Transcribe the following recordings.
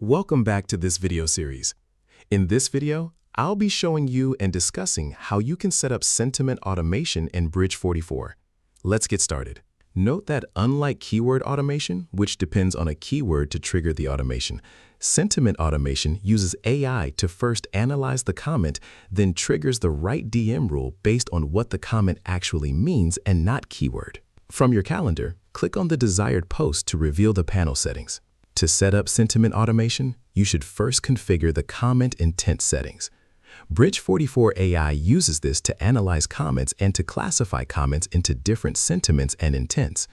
Welcome back to this video series. In this video, I'll be showing you and discussing how you can set up sentiment automation in Bridge44. Let's get started. Note that unlike keyword automation, which depends on a keyword to trigger the automation, sentiment automation uses AI to first analyze the comment, then triggers the right DM rule based on what the comment actually means and not keyword. From your calendar, click on the desired post to reveal the panel settings. To set up sentiment automation, you should first configure the comment intent settings. Bridge44 AI uses this to analyze comments and to classify comments into different sentiments and intents.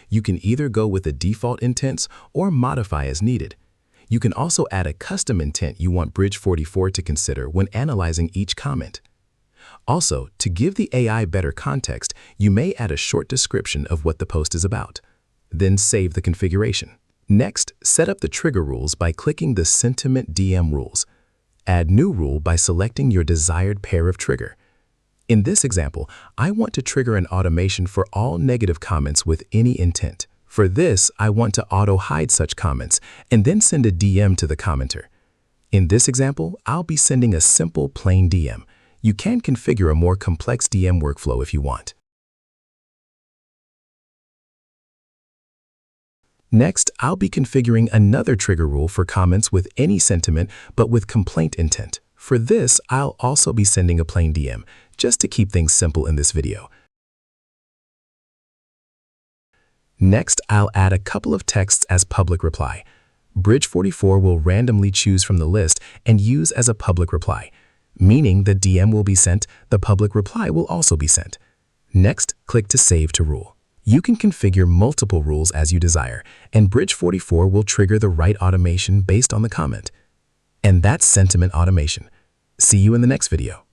You can either go with the default intents or modify as needed. You can also add a custom intent you want Bridge44 to consider when analyzing each comment. Also, to give the AI better context, you may add a short description of what the post is about. Then save the configuration. Next, set up the trigger rules by clicking the Sentiment DM rules. Add new rule by selecting your desired pair of trigger. In this example, I want to trigger an automation for all negative comments with any intent. For this, I want to auto-hide such comments and then send a DM to the commenter. In this example, I'll be sending a simple plain DM. You can configure a more complex DM workflow if you want. Next, I'll be configuring another trigger rule for comments with any sentiment but with complaint intent. For this, I'll also be sending a plain DM, just to keep things simple in this video. Next, I'll add a couple of texts as public reply. Bridge44 will randomly choose from the list and use as a public reply, meaning the DM will be sent, the public reply will also be sent. Next, click to Save to Rule. You can configure multiple rules as you desire, and Bridge44 will trigger the right automation based on the comment. And that's sentiment automation. See you in the next video.